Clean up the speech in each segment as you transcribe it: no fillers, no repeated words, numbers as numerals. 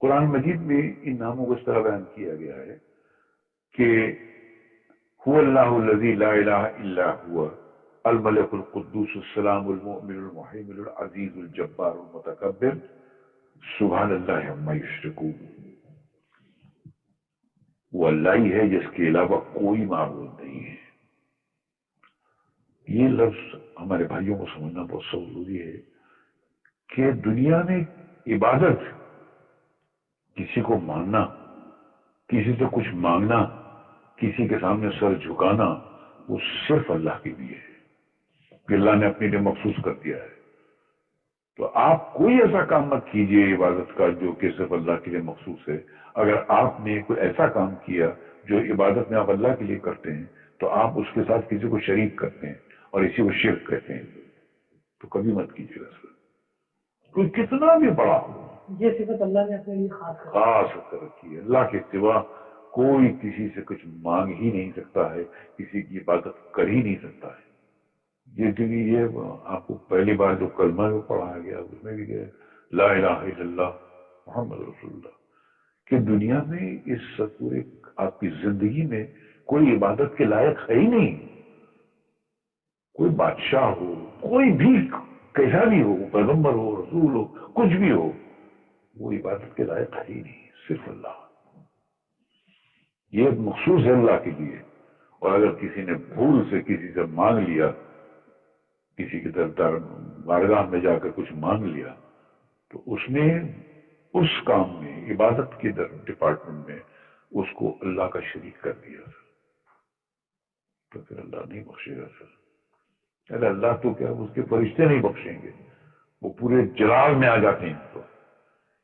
قرآن مجید میں ان ناموں کو اس طرح بیان کیا گیا ہے کہ هو اللہ الذی لا الہ الا هو الملک القدوس السلام المؤمن المحیمن العزیز الجبار المتکبر سبحان اللہ عما یشرکون. وہ اللہ ہی ہے جس کے علاوہ کوئی معبود نہیں ہے. یہ لفظ ہمارے بھائیوں کو سمجھنا بہت ضروری ہے کہ دنیا میں عبادت، کسی کو ماننا، کسی سے کچھ مانگنا، کسی کے سامنے سر جھکانا، وہ صرف اللہ کے لیے ہے کہ اللہ نے اپنے لیے مخصوص کر دیا ہے. تو آپ کوئی ایسا کام مت کیجئے عبادت کا جو کہ صرف اللہ کے لیے مخصوص ہے. اگر آپ نے کوئی ایسا کام کیا جو عبادت میں آپ اللہ کے لیے کرتے ہیں تو آپ اس کے ساتھ کسی کو شریک کرتے ہیں اور اسی کو شرک کہتے ہیں. تو کبھی مت کیجیے گا سر، کوئی کتنا بھی بڑا ہو. یہ صفت اللہ نے اپنے لیے خاص کر رکھی ہے. اللہ کے سوا کوئی کسی سے کچھ مانگ ہی نہیں سکتا ہے، کسی کی عبادت کر ہی نہیں سکتا ہے. یہ آپ کو پہلی بار جو کلمہ میں پڑھایا گیا اس میں بھی کہ لا الہ الا اللہ محمد رسول اللہ، کہ دنیا میں اس پورے آپ کی زندگی میں کوئی عبادت کے لائق ہے ہی نہیں. کوئی بادشاہ ہو، کوئی بھی کیسا بھی ہو، پیغمبر ہو، رسول ہو، کچھ بھی ہو، وہ عبادت کے لائق ہے ہی نہیں، صرف اللہ. یہ مخصوص ہے اللہ کے لیے. اور اگر کسی نے بھول سے کسی سے مانگ لیا، کسی کی طرف بارگاہ میں جا کر کچھ مانگ لیا، تو اس نے اس کام میں عبادت کے ڈپارٹمنٹ میں اس کو اللہ کا شریک کر دیا سر. تو پھر اللہ نہیں بخشے گا سر. ارے اللہ تو کیا اس کے فرشتے نہیں بخشیں گے، وہ پورے جلال میں آ جاتے ہیں. تو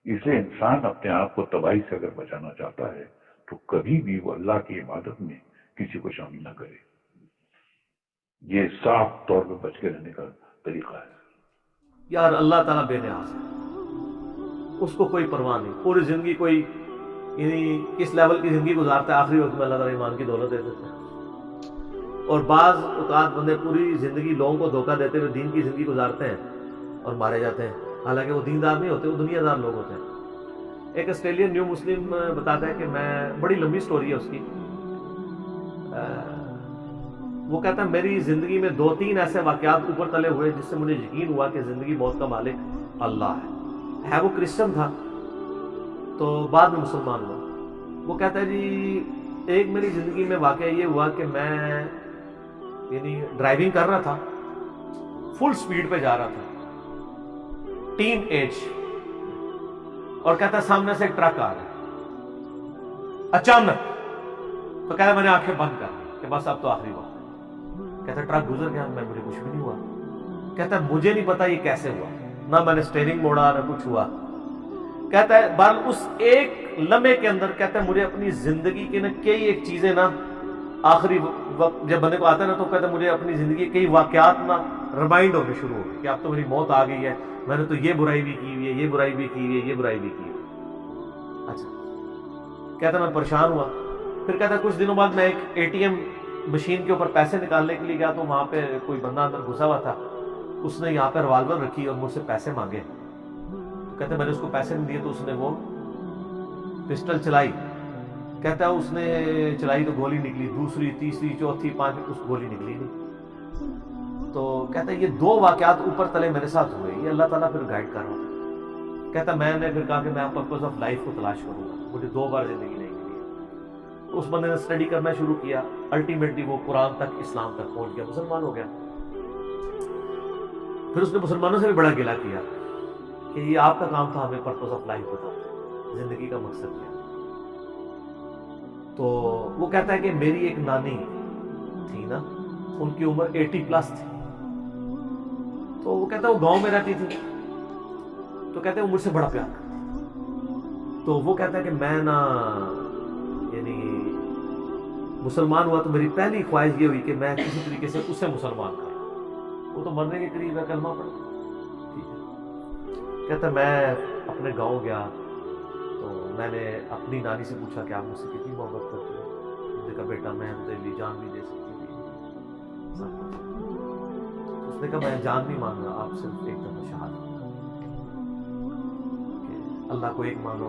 اس لیے انسان اپنے آپ کو تباہی سے اگر بچانا چاہتا ہے تو کبھی بھی وہ اللہ کی عبادت میں کسی کو شامل نہ کرے. یہ صاف طور پہ بچ کے رہنے کا طریقہ ہے. یار اللہ تعالیٰ بے نیاز ہے، اس کو کوئی پرواہ نہیں. پوری زندگی کوئی یعنی کس لیول کی زندگی گزارتا ہے، آخری وقت میں اللہ تعالیٰ ایمان کی دولت دے دیتا ہے. اور بعض اوقات بندے پوری زندگی لوگوں کو دھوکہ دیتے ہوئے دین کی زندگی گزارتے ہیں اور مارے جاتے ہیں، حالانکہ وہ دیندار نہیں ہوتے، وہ دنیا دار لوگ ہوتے ہیں. ایک آسٹریلین نیو مسلم بتاتا ہے کہ میں، بڑی لمبی سٹوری ہے اس کی، وہ کہتا ہے میری زندگی میں 2-3 ایسے واقعات اوپر تلے ہوئے جس سے مجھے یقین ہوا کہ زندگی موت کا مالک اللہ ہے. وہ کرسچن تھا تو بعد میں مسلمان ہوا. وہ کہتا ہے جی ایک میری زندگی میں واقعہ یہ ہوا کہ میں یعنی ڈرائیونگ کر رہا تھا، فل سپیڈ پہ جا رہا تھا، ٹین ایج، اور کہتا ہے سامنے سے ایک ٹرک آ رہا ہے اچانک. تو کہتا ہے میں نے آنکھیں بند کر دی کہ بس اب تو آخری وقت. کہتا ہے ٹرک گزر گیا، مجھے کچھ بھی نہیں ہوا. کہتا ہے مجھے نہیں پتا یہ کیسے ہوا، نہ میں نے اسٹیئرنگ موڑا نہ کچھ ہوا. کہتا ہے بہرحال اس ایک لمحے کے اندر کہتا ہے مجھے اپنی زندگی کے نا کئی ایک چیزیں نا آخری وقت جب بندے کو آتا ہے نا تو کہتا ہے مجھے اپنی زندگی کے کئی واقعات نا ریمائنڈ ہونے شروع ہو گئے کہ اب تو میری موت آ گئی ہے، میں نے تو یہ برائی بھی کی ہوئی ہے، یہ برائی بھی کی ہوئی ہے، یہ برائی بھی کی ہوئی ہے. اچھا کہتا ہے میں پریشان ہوا. پھر کہتا ہے کچھ دنوں بعد میں ایک ATM مشین کے اوپر پیسے نکالنے کے لیے گیا تو وہاں پہ کوئی بندہ اندر گھسا ہوا تھا. اس نے یہاں پہ ریوالور رکھی اور مجھ سے پیسے مانگے. تو کہتے ہیں میں نے اس کو پیسے نہیں دیے تو اس نے وہ پسٹل چلائی. کہتا ہے اس نے چلائی تو گولی نکلی، دوسری تیسری چوتھی پانچویں، اس گولی نکلی نہیں. تو کہتا ہے یہ 2 واقعات اوپر تلے میرے ساتھ ہوئے، یہ اللہ تعالیٰ پھر گائیڈ کر رہا تھا. کہتا ہے میں نے پھر کہا کہ میں پرپز آف لائف کو تلاش کروں گا، مجھے 2 بار زندگی نہیں ملی. اس بندے نے اسٹڈی کرنا شروع کیا، الٹیمیٹلی وہ قرآن تک اسلام تک پہنچ گیا، مسلمان ہو گیا. پھر اس نے مسلمانوں سے بھی بڑا گلہ کیا کہ یہ آپ کا کام تھا ہمیں پرپز آف لائف بتاتے، زندگی کا مقصد کیا. تو وہ کہتا ہے کہ میری ایک نانی تھی نا، ان کی عمر 80+ تھی. تو وہ کہتا ہے وہ گاؤں میں رہتی تھی. تو کہتے ہیں وہ مجھ سے بڑا پیار کرتی. تو وہ کہتا ہے کہ میں نا یعنی مسلمان ہوا تو میری پہلی خواہش یہ ہوئی کہ میں کسی طریقے سے اسے مسلمان کروں. وہ تو مرنے کے قریب ہے، کلمہ پڑھ ٹھیک ہے. کہتا ہے میں اپنے گاؤں گیا تو میں نے اپنی نانی سے پوچھا کہ آپ مجھ سے کتنی محبت کرتی ہیں. اس نے کہا بیٹا میں تیرے لیے جان بھی دے سکتی تھی. اس نے کہا میں جان نہیں مانگ رہا، آپ صرف ایک دفعہ شہادت کہ اللہ کو ایک مانو،